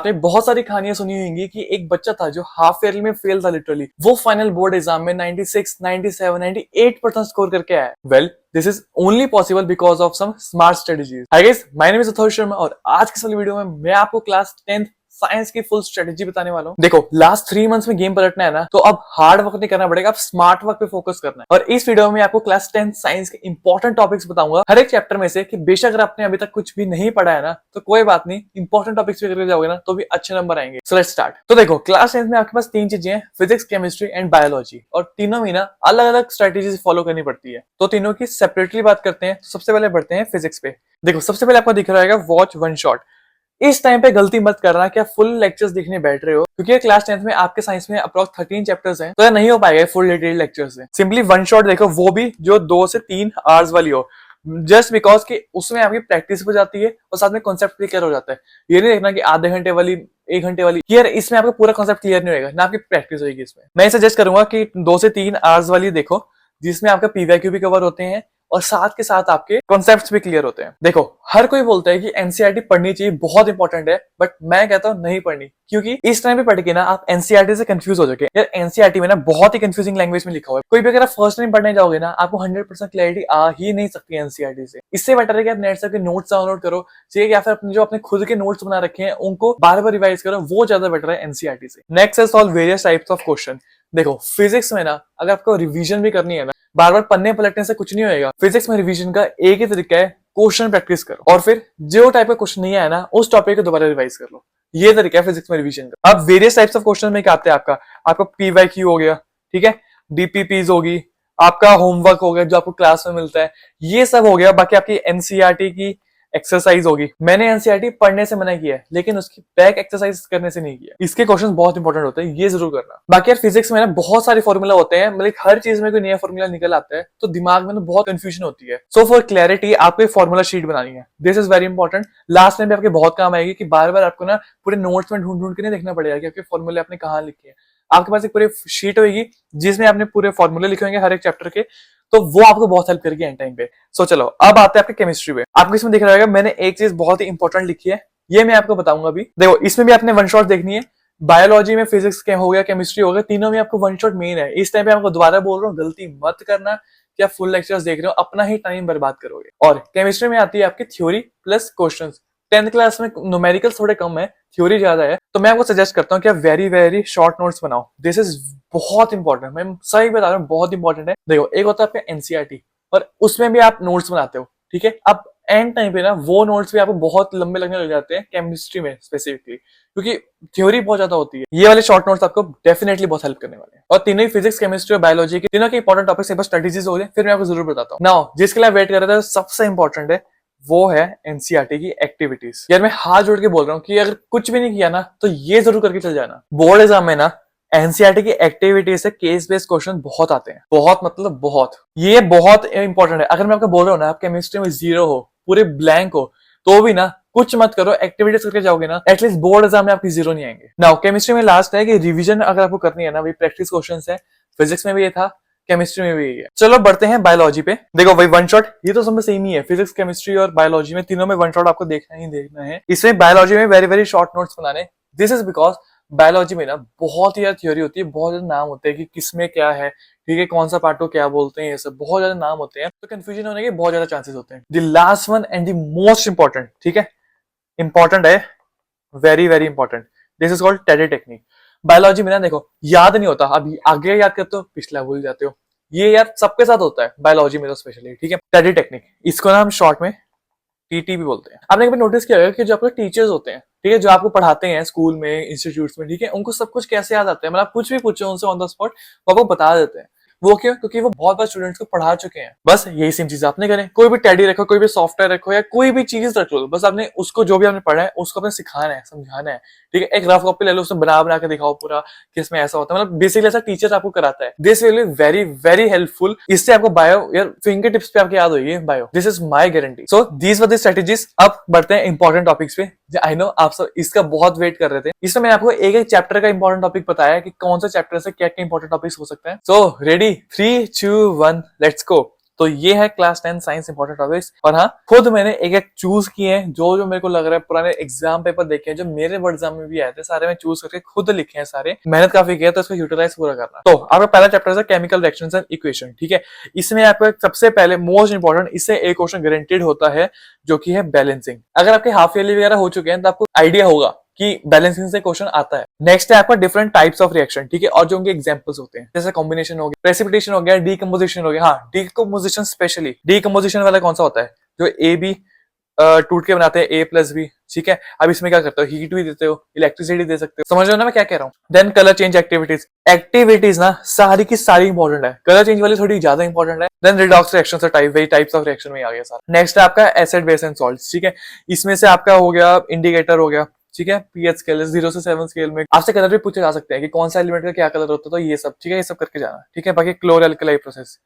आपने बहुत सारी कहानियां सुनी होंगी कि एक बच्चा था जो हाफ ईयरली में फेल था लिटरली, वो फाइनल बोर्ड एग्जाम में 96, 97, 98% स्कोर करके आया। Well, this is only possible because of some smart strategies. Hi guys, my name is Atharva Sharma और आज की वाली वीडियो में मैं आपको क्लास 10th साइंस की फुल स्ट्रेटेजी बताने वाला हूँ। देखो, लास्ट 3 मंथ्स में गेम पलटना है ना, तो अब हार्ड वर्क नहीं करना पड़ेगा, अब स्मार्ट वर्क पे फोकस करना है। और इस वीडियो में आपको क्लास 10th साइंस के इंपॉर्टेंट टॉपिक्स बताऊंगा हर एक चैप्टर में से, कि बेशक अगर आपने अभी तक कुछ भी नहीं पढ़ा है ना, तो कोई बात नहीं, इंपॉर्टेंट टॉपिक्स पे करके जाओगे ना तो भी अच्छे नंबर आएंगे। So let's start. तो देखो, क्लास 10th में आपके पास 3 चीजें हैं, फिजिक्स, केमिस्ट्री एंड बायोलॉजी, और तीनों में ना अलग अलग स्ट्रेटेजीज फॉलो करनी पड़ती है। तो तीनों की सेपरेटली बात करते हैं। सबसे पहले बढ़ते हैं फिजिक्स पे। देखो, सबसे पहले आपको दिख रहा है वॉच वन शॉट। इस टाइम पे गलती मत करना कि आप फुल लेक्चर्स देखने बैठ रहे हो, क्योंकि क्लास 10th में आपके साइंस में अप्रॉक्स 13 चैप्टर्स हैं, तो नहीं हो पाएगा फुल डिटेल लेक्चर्स से। सिंपली वन शॉट देखो, वो भी जो 2 से 3 आवर्स वाली हो, जस्ट बिकॉज कि उसमें आपकी प्रैक्टिस हो जाती है और साथ में कॉन्सेप्ट भी क्लियर हो जाता है। ये नहीं देखना कि आधे घंटे वाली, 1 घंटे वाली, यार इसमें आपका पूरा कॉन्सेप्ट क्लियर नहीं होगा ना, आपकी प्रैक्टिस होगी इसमें। मैं सजेस्ट करूंगा कि 2 से 3 आवर्स वाली देखो, जिसमें आपका पीवाईक्यू भी कवर होते हैं और साथ के साथ आपके कॉन्सेप्ट्स भी क्लियर होते हैं। देखो, हर कोई बोलता है कि एनसीईआरटी पढ़नी चाहिए, बहुत इंपॉर्टेंट है, बट मैं कहता हूँ नहीं पढ़नी, क्योंकि इस टाइम पे पढ़ के ना आप एनसीईआरटी से कंफ्यूज हो जाओगे। यार एनसीईआरटी में ना बहुत ही कंफ्यूजिंग लैंग्वेज में लिखा हुआ है। कोई भी अगर आप फर्स्ट टाइम पढ़ने जाओगे ना, आपको 100% क्लैरिटी आ ही नहीं सकती एनसीईआरटी से। इससे बेटर है कि आप नेट से नोट्स डाउनलोड करो, चाहिए या फिर अपने जो अपने खुद के नोट्स बना रखे हैं उनको बार बार रिवाइज करो, वो ज्यादा बेटर है एनसीईआरटी से। नेक्स्ट है solve various types of question. देखो, फिजिक्स में ना अगर आपको रिवीजन भी करनी है ना, बार बार पन्ने पलटने से कुछ नहीं होएगा। फिजिक्स में रिवीजन का एक ही तरीका है, क्वेश्चन प्रैक्टिस करो और फिर जो टाइप का क्वेश्चन नहीं आया ना, उस टॉपिक को दोबारा रिवाइज कर लो। ये तरीका है फिजिक्स में रिवीजन का। अब वेरियस टाइप्स ऑफ क्वेश्चन में क्या आते हैं, आपका पीवाईक्यू हो गया, ठीक है, डीपीपीज होगी, आपका होमवर्क हो गया जो आपको क्लास में मिलता है, ये सब हो गया। बाकी आपकी एनसीईआरटी की एक्सरसाइज होगी। मैंने एनसीईआरटी पढ़ने से मना किया है, लेकिन उसकी बैक एक्सरसाइज करने से नहीं किया। इसके क्वेश्चंस बहुत इंपॉर्टेंट होते हैं, ये जरूर करना। बाकी यार फिजिक्स में ना बहुत सारे फॉर्मूला होते हैं, मतलब हर चीज में कोई नया फॉर्मूला निकल आता है, तो दिमाग में ना बहुत कंफ्यूजन होती है। सो फॉर क्लैरिटी आपको एक फॉर्मूला शीट बनानी है, this is very important. Last में भी आपके बहुत काम आएगी कि बार बार आपको ना पूरे नोट्स में ढूंढ ढूंढ के नहीं देखना पड़ेगा कि आपके फॉर्मूले आपने कहाँ लिखे हैं। आपके पास एक पूरी शीट होगी जिसमें आपने पूरे फॉर्मूले लिखे होंगे हर एक चैप्टर के, तो वो आपको बहुत हेल्प करेगी एंड टाइम पे। सो चलो, अब आते हैं आपके केमिस्ट्री पे। आपको इसमें दिख रहा है मैंने एक चीज बहुत ही इंपॉर्टेंट लिखी है, ये मैं आपको बताऊंगा अभी। देखो, इसमें भी आपने वन शॉट देखनी है। बायोलॉजी में फिजिक्स के हो गया, केमिस्ट्री हो गया, तीनों में आपको वन शॉट मेन है। इस टाइम पे आपको दोबारा बोल रहा हूँ, गलती मत करना कि आप फुल लेक्चर्स देख रहे हो, अपना ही टाइम बर्बाद करोगे। और केमिस्ट्री में आती है आपकी theory plus question. 10th class में न्यूमेरिकल थोड़े कम है, थ्योरी ज्यादा है, तो मैं आपको सजेस्ट करता हूँ कि आप वेरी वेरी शॉर्ट नोट्स बनाओ। दिस इज बहुत इंपॉर्टेंट, मैं सही बता रहा हूँ, बहुत इंपॉर्टेंट है। देखो, एक होता है आपका एनसीईआरटी और उसमें भी आप नोट्स बनाते हो, ठीक है। अब एंड टाइम पे ना वो नोट्स भी आपको बहुत लंबे लगने लग जाते हैं केमिस्ट्री में स्पेसिफिकली, क्योंकि थ्योरी बहुत ज्यादा होती है। ये वाले शॉर्ट नोट्स आपको डेफिनेटली बहुत हेल्प करने वाले हैं। और तीनों ही फिजिक्स, केमिस्ट्री और बायोलॉजी के तीनों के इंपॉर्टेंट टॉपिक्स एक बार स्ट्रेटेजीज हो गए, फिर मैं आपको जरूर बताता हूँ। नाउ जिसके लिए वेट कर रहे थे, सबसे इंपॉर्टेंट है, वो है एनसीईआरटी की एक्टिविटीज। यार मैं हाथ जोड़ के बोल रहा हूँ कि अगर कुछ भी नहीं किया ना, तो ये जरूर करके चल जाना। बोर्ड एग्जाम में ना एनसीईआरटी की एक्टिविटीज से केस बेस्ड क्वेश्चन बहुत आते हैं, बहुत मतलब बहुत। ये बहुत इंपॉर्टेंट है। अगर मैं आपको बोल रहा हूँ ना, आप केमिस्ट्री में 0 हो, पूरे ब्लैंक हो, तो भी ना कुछ मत करो, एक्टिविटीज करके जाओगे ना, एटलीस्ट बोर्ड एग्जाम में आपकी 0 नहीं आएंगे। नाउ केमिस्ट्री में लास्ट है कि रिवीजन अगर आपको करनी है ना, वही प्रैक्टिस क्वेश्चन है। फिजिक्स में भी ये था, केमिस्ट्री में भी यही है। चलो बढ़ते हैं बायोलॉजी पे। देखो भाई, वन शॉट ये तो सब में सेम ही है, फिजिक्स, केमिस्ट्री और बायोलॉजी में तीनों में वन शॉट आपको देखना ही देखना है। इसमें बायोलॉजी में वेरी वेरी शॉर्ट नोट्स बनाने। दिस इज बिकॉज बायोलॉजी में ना बहुत ही ज्यादा थ्योरी होती है, बहुत ज्यादा नाम होते हैं कि किसमें क्या है, ठीक है, कौन सा पार्ट को क्या बोलते हैं, ये सब बहुत ज्यादा नाम होते हैं, तो कंफ्यूजन होने के बहुत ज्यादा चांसेस होते हैं। The last one and the most important, ठीक है, इंपॉर्टेंट है, very very important, this is called teddy technique. Biology में ना देखो, याद नहीं होता, अभी आगे याद करते हो, पिछला भूल जाते हो। ये यार सबके साथ होता है बायोलॉजी में तो स्पेशली, ठीक है। टेडी टेक्निक, इसको ना हम शॉर्ट में टीटी भी बोलते हैं। आपने कभी नोटिस किया होगा कि जो आपके टीचर्स होते हैं, ठीक है, जो आपको पढ़ाते हैं स्कूल में, इंस्टीट्यूट्स में, ठीक है, उनको सब कुछ कैसे याद आता है, मतलब कुछ भी पूछो उनसे ऑन द स्पॉट, वो आपको बता देते हैं। वो क्यों? क्योंकि वो बहुत बार स्टूडेंट्स को पढ़ा चुके हैं। बस यही सेम चीज आपने करें, कोई भी टेडी रखो, कोई भी सॉफ्टवेयर रखो, या कोई भी चीज रख लो, बस आपने उसको जो भी आपने पढ़ा है उसको आपने सिखाना है, समझाना है, ठीक है। एक रफ कॉपी ले लो, उसमें बना के दिखाओ पूरा कि इसमें ऐसा होता है, मतलब बेसिकली ऐसा टीचर आपको कराता है। This will be very very helpful. इससे आपको बायो यार फिंगर टिप्स पे आपको याद होगी bio, this is my guarantee. So these were the strategies. अब बढ़ते हैं इंपॉर्टेंट टॉपिक्स पे। आई नो आप सब इसका बहुत वेट कर रहे थे। इसमें मैंने आपको एक एक चैप्टर का इंपॉर्टेंट टॉपिक बताया कि कौन सा चैप्टर से क्या क्या इंपॉर्टेंट टॉपिक्स हो सकते हैं। So ready, 3, 2, 1, let's go. तो ये है क्लास 10 साइंस इंपॉर्टेंट टॉपिक्स। और हाँ, खुद मैंने एक एक चूज किए हैं, जो जो मेरे को लग रहा है पुराने एग्जाम पेपर देखे हैं, जो मेरे बोर्ड एग्जाम में भी आए थे, सारे मैं चूज करके खुद लिखे हैं, सारे मेहनत काफी किया, तो इसको यूटिलाइज पूरा करना। तो आपका पहला चैप्टर है केमिकल रिएक्शंस एंड इक्वेशन, ठीक है। इसमें आपको सबसे पहले मोस्ट इंपॉर्टेंट, इससे एक क्वेश्चन गारंटेड होता है, जो कि है बैलेंसिंग। अगर आपके हाफ ईयरली वगैरह हो चुके हैं तो आपको आइडिया होगा कि बैलेंसिंग से क्वेश्चन आता है। नेक्स्ट है आपका डिफरेंट टाइप्स ऑफ रिएक्शन, ठीक है, और जो उनके एग्जांपल्स होते हैं, जैसे कॉम्बिनेशन हो गया, प्रेसिपिटेशन हो गया, डीकंपोजिशन हो गया। हाँ, डीकंपोजिशन स्पेशली, डीकंपोजिशन वाला कौन सा होता है, जो ए बी टूट के बनाते हैं ए प्लस बी, ठीक है। अब इसमें क्या करते हो, हीट भी देते हो, इलेक्ट्रिसिटी दे सकते हो, समझ रहे हो ना मैं क्या कह रहा हूँ। Then colour change activities, activities ना सारी की सारी इंपॉर्टेंट है, कलर चेंज वाली थोड़ी ज्यादा इंपॉर्टेंट है। देन रिडॉक्स रिएक्शन से टाइप, वही टाइप्स ऑफ रिएक्शन में आ गया सारा। नेक्स्ट है आपका एसिड बेस एंड सॉल्ट, ठीक है। इसमें से आपका हो गया इंडिकेटर हो गया, ठीक है, पीएच स्केल 0 से 7 स्केल में आपसे कलर भी पूछे जा सकते हैं कि कौन सा एलिमेंट का क्या कलर होता है, तो ये सब, ठीक है, ये सब करके जाना, ठीक है। बाकी क्लोर एल्कलाई प्रोसेस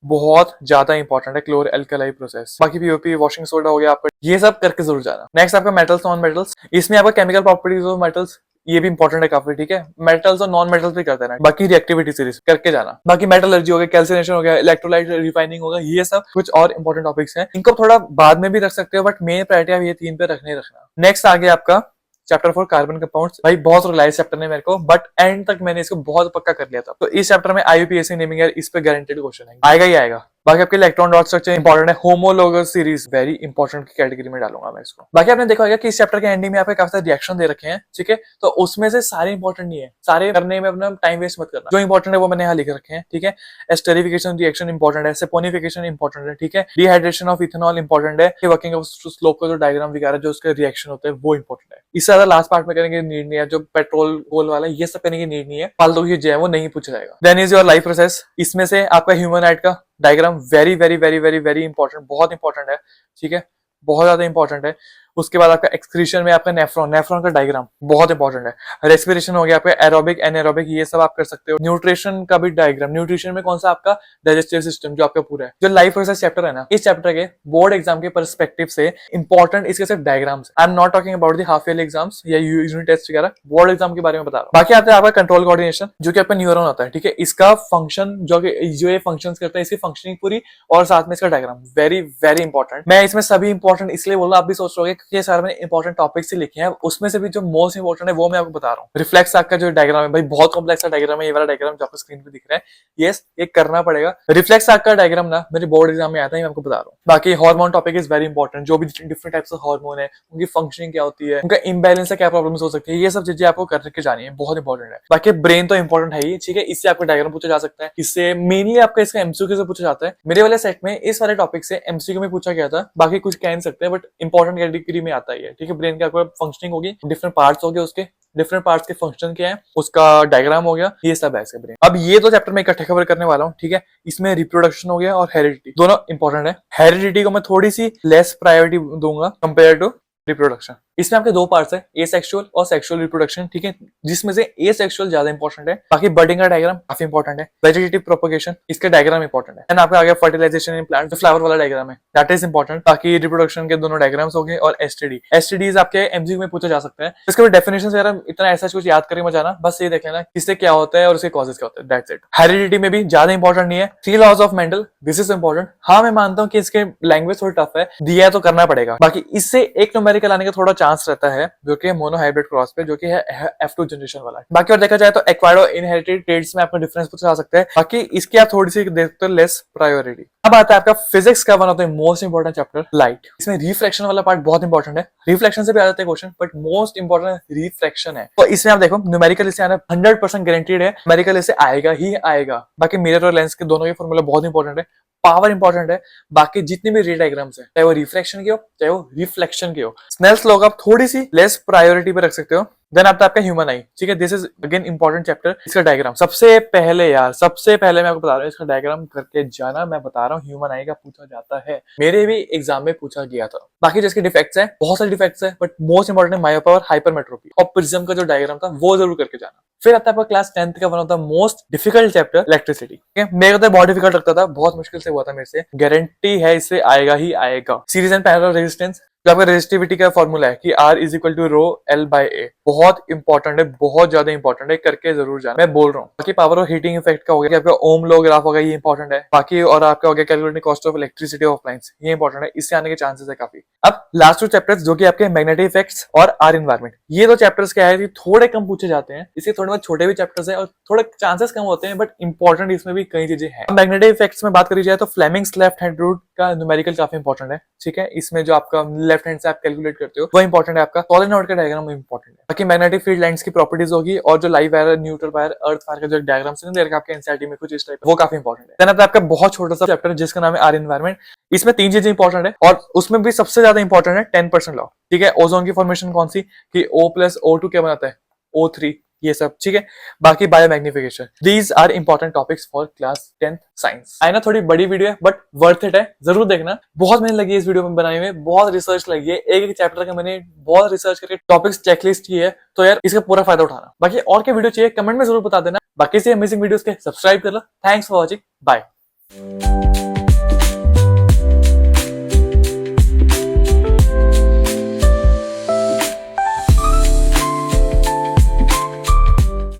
बहुत ज्यादा इंपॉर्टेंट है, क्लोर एल्कलाई प्रोसेस। बाकी पीओपी, वॉशिंग सोडा हो गया आपका, ये सब करके जरूर जाना। नेक्स्ट आपका मेटल्स, नॉन मेटल्स, इसमें आपका केमिकल प्रॉपर्टीज ऑफ मेटल्स, ये भी इंपॉर्टेंट है काफी, ठीक है। मेटल्स और नॉन मेटल्स भी करते हैं। बाकी रिएक्टिविटी सीरीज करके जाना। बाकी मेटलर्जी हो गया, कैल्सिनेशन हो गया, इलेक्ट्रोलाइट रिफाइनिंग हो गया, ये सब कुछ और इंपॉर्टेंट टॉपिक्स हैं। इनको थोड़ा बाद में भी रख सकते हो, बट मेन प्रायोरिटी आप ये 3 पे रखना। नेक्स्ट आगे आपका चैप्टर 4 कार्बन कंपाउंड्स, भाई बहुत रिलाइज चैप्टर है मेरे को, बट एंड तक मैंने इसको बहुत पक्का कर लिया था। तो इस चैप्टर में आईयूपीएससी नेमिंग है, इस पे गारंटेड क्वेश्चन है, आएगा ही आएगा। बाकी आपके इलेक्ट्रॉन डॉट स्ट्रक्चर इंपॉर्टेंट है, होमोलोगस सीरीज वेरी इंपॉर्टेंट की कैटेगरी में डालूंगा मैं इसको। बाकी आपने देखा होगा कि इस चैप्टर के एंडिंग में आपके काफी सारे रिएक्शन दे रखे हैं, ठीक है। तो उसमें से सारे इंपॉर्टेंट नहीं है, सारे करने में अपना टाइम वेस्ट मत करना, जो इंपॉर्टेंट है वो मैंने यहाँ लिख रखे हैं, ठीक है। एस्टरिफिकेशन रिएक्शन इंपॉर्टेंट है, सेपोनिफिकेशन इंपॉर्टेंट है, ठीक है। डिहाइड्रेशन ऑफ इथेनॉल इंपॉर्टेंट है, वर्किंग ऑफ स्लोप का जो डायग्राम वगैरह जो उसके रिएक्शन होते हैं वो इंपॉर्टेंट है। इससे ज्यादा लास्ट पार्ट में करने की नीड नहीं है, जो पेट्रोल कोल वाला ये सब करने की नीड नहीं है, फालतू की जो है वो नहीं पूछा जाएगा। Then is your life process, इसमें से आपका ह्यूमनआइड का diagram very very very very very important, बहुत इंपॉर्टेंट है, ठीक है, बहुत ज्यादा इंपॉर्टेंट है। उसके बाद आपका एक्सक्रीशन में आपका नेफ्रॉन, नेफ्रॉन का डायग्राम बहुत इंपॉर्टेंट है। रेस्पिरेशन हो गया आपका एरोबिक, एनएरोबिक, ये सब आप कर सकते हो। न्यूट्रिशन का भी डायग्राम, न्यूट्रिशन में कौन सा आपका डाइजेस्टिव सिस्टम जो आपका पूरा है। जो लाइफ प्रोसेस चैप्टर है ना, इस चैप्टर के बोर्ड एग्जाम के परस्पेक्टिव से इंपॉर्टेंट इसके सिर्फ diagrams. I am not talking about the half yearly exams या यूनिट टेस्ट वगैरह, बोर्ड एग्जाम के बारे में बता रहा हूँ। बाकी आता है आपका कंट्रोल कोऑर्डिनेशन, जो कि आपका न्यूरॉन होता है, ठीक है। इसका फंक्शन जो ये फंक्शन करता है, इसकी फंक्शनिंग पूरी, और साथ में इसका डायग्राम वेरी वेरी इंपॉर्टेंट। मैं इसमें सभी इंपॉर्टेंट इसलिए बोल रहा हूं, आप भी सोच रहे हो कि सारे मैंने इंपॉर्टेंट टॉपिक्स ही लिखे हैं, उसमें से भी जो मोस्ट इंपॉर्टेंट है वो मैं आपको बता रहा हूँ। रिफ्लेक्स आर्क का जो डायग्राम है भाई, बहुत कॉम्प्लेक्स डायग्राम है, ये वाला डायग्राम जो आपको स्क्रीन पे दिख रहा है, यस, ये करना पड़ेगा। रिफ्लेक्स आर्क का डायग्राम ना मेरे बोर्ड एग्जाम में आता है, मैं आपको बता रहा हूँ। बाकी hormone topic is very important, जो भी डिफरेंट टाइप्स ऑफ हार्मोन है, उनकी फंक्शनिंग क्या होती है, उनका इम्बैलेंस से क्या प्रॉब्लम्स हो सकती है, ये सब चीजें आपको करके जानी है, बहुत इंपॉर्टेंट है। बाकी ब्रेन तो इंपॉर्टेंट है ही, ठीक है, इससे आपका डायग्राम पूछा जा सकता है, इससे मेनली आपका इसका एमसीक्यू से पूछा जाता है। मेरे वाले सेट में इस वाले टॉपिक से एमसीक्यू में पूछा गया था, बाकी कुछ कह नहीं सकते, बट इंपॉर्टेंट कैटेगरी में आता है, ठीक है। ब्रेन का फंक्शनिंग होगी, डिफरेंट पार्ट्स हो गए, उसके डिफरेंट पार्ट्स के फंक्शन क्या है, उसका डायग्राम हो गया, ये सब है इसका ब्रेन। अब ये तो चैप्टर में इकट्ठे कवर करने वाला हूँ, ठीक है। इसमें रिप्रोडक्शन हो गया और हेरिडिटी, दोनों इंपॉर्टेंट है। हेरिडिटी को मैं थोड़ी सी लेस प्रायोरिटी दूंगा कंपेयर टू रिप्रोडक्शन। इसमें आपके 2 पार्ट्स है, एसेक्सुअल और सेक्सुअल रिप्रोडक्शन, ठीक है, जिसमें से एसेक्सुअल ज्यादा इंपॉर्टेंट है। बाकी बर्डिंग का डायग्राम काफी इंपॉर्टेंट है। वेजिटेटिव प्रोपगेशन, इसका डायग्राम इंपॉर्टेंट है। एंड आपका आ गया फर्टिलाइजेशन इन प्लांट, जो फ्लावर वाला डायग्राम है, दैट इज इंपॉर्टेंट। बाकी रिप्रोडक्शन के दोनों डायग्राम्स हो गए, और एसटीडी, एसटीडीज आपके एमसीक्यू में पूछा जा सकता है। इसके बाद डेफिनेशन वगैरह इतना ऐसा कुछ याद करके मत जाना, बस ये देख लेना किससे क्या होता है और उसके कॉजेस क्या होते हैं, दैट्स इट। हेरिडिटी में भी ज्यादा इंपॉर्टेंट नहीं है। 3 laws of Mendel, this is important. हाँ, मैं मानता हूँ कि इसके लैंग्वेज थोड़ा टफ है, दिया है तो करना पड़ेगा। बाकी इससे एक न्यूमेरिकल आने का थोड़ा चांस रहता है, जो कि मोनोहाइब्रिड क्रॉस पे, जो कि है F2 जनरेशन वाला। बाकी और देखा जाए तो एक्वायर्ड और इनहेरिटेड ट्रेड्स में आपका डिफरेंस पूछा जा सकता है। बाकी इसकी आप थोड़ी सी देखते हो लेस प्रायोरिटी। अब आता है आपका फिजिक्स का one of the most important chapter, light. इसमें रिफ्लेक्शन वाला पार्ट बहुत इंपॉर्टेंट है। रिफ्लेक्शन से भी आ जाते हैं question, but most important reflection है। तो इसमें आप देखो न्यूमेरिकल इससे आना 100% गारंटीड है, न्यूमेरिकल इससे आएगा ही आएगा। बाकी मिरर और लेंस के दोनों के फॉर्मूला बहुत इंपॉर्टेंट है, पावर इंपॉर्टेंट है। बाकी जितने भी रे डायग्राम्स है, चाहे वो रिफ्लेक्शन के हो चाहे वो रिफ्लेक्शन के हो, स्नेल्स लॉ आप थोड़ी सी लेस प्रायोरिटी पे रख सकते हो। देन आता है आपका ह्यूमन आई, ठीक है, this is again important chapter. इसका डायग्राम सबसे पहले मैं आपको बता रहा हूँ, इसका डायग्राम करके जाना। मैं बता रहा हूँ ह्यूमन आई का पूछा जाता है, मेरे भी एग्जाम में पूछा गया था। बाकी जिसके डिफेक्ट्स है, बहुत सारे डिफेक्ट्स है, बट मोस्ट इंपॉर्टेंट है मायोपा और हाइपरमेट्रोपी, और प्रिज्म का जो डायग्राम था वो जरूर करके जाना। फिर आता है आपका क्लास 10th का one of the most difficult chapter, electricity, ठीक है। मेरे को तो बहुत डिफिकल्ट लगता था, बहुत मुश्किल से हुआ था मेरे से, गारंटी है इससे आएगा ही आएगा। सीरीज एंड पैरेलल रेजिस्टेंस, जो आपका रेजिस्टिविटी का फॉर्मूला है कि R is equal to rho L by A, बहुत इंपॉर्टेंट है, बहुत ज्यादा इंपॉर्टेंट है, करके जरूर जाना, मैं बोल रहा हूँ। बाकी पावर और हीटिंग इफेक्ट का हो गया, आपका ओम लो ग्राफ होगा, ये इंपॉर्टेंट है। बाकी और आपका हो गया calculating cost of elasticity of appliance, ये इंपॉर्टेंट है, इससे आने के चांसेस है काफी। अब लास्ट 2 चैप्टर्स जो कि आपके मैग्नेटिक इफेक्ट्स और आर एनवायरमेंट, ये 2 चैप्टर्स क्या है कि थोड़े कम पूछे जाते हैं, इसके थोड़े बहुत छोटे भी चैप्टर्स है और थोड़े चांसेस कम होते हैं, बट इंपॉर्टेंट इसमें भी कई चीजें हैं। मैग्नेटिक इफेक्ट्स में बात करी जाए तो फ्लेमिंग्स लेफ्ट हैंड रूल का न्यूमेरिकल काफी इंपॉर्टेंट है, ठीक है। इसमें जो आपका लेफ्ट हैंड से आप कैलकुलेट करते हो वो इंपॉर्टेंट है, आपका सोलेनॉइड का डायग्राम इंपॉर्टेंट है। बाकी मैग्नेटिक फील्ड लाइंस की प्रॉपर्टीज होगी और जो live wire, neutral wire, earth wire का जो डायग्राम आपके एनसीईआरटी में कुछ इस टाइप, वो काफी इंपॉर्टेंट है। देन आता है आपका बहुत छोटा सा चैप्टर जिसका नाम है आर एनवायरमेंट। इसमें 3 चीजें इंपॉर्टेंट है और उसमें भी सबसे ज्यादा इंपॉर्टेंट है 10% लॉ, ठीक है। ओजोन की फॉर्मेशन कौन सी कि O प्लस O2 क्या बनाता है O3, ये सब, ठीक है। बाकी biomagnification, these are important topics for class 10th science. आई ना थोड़ी बड़ी वीडियो है बट वर्थ इट है, जरूर देखना। बहुत मेहनत लगी है इस वीडियो में बनाने में, बहुत रिसर्च लगी है, एक चैप्टर का मैंने बहुत रिसर्च करके टॉपिक्स चेकलिस्ट की है, तो यार इसका पूरा फायदा उठाना। बाकी और क्या वीडियो चाहिए कमेंट में जरूर बता देना। बाकी से अमेजिंग वीडियोस के सब्सक्राइब कर लो। Thanks for watching, bye.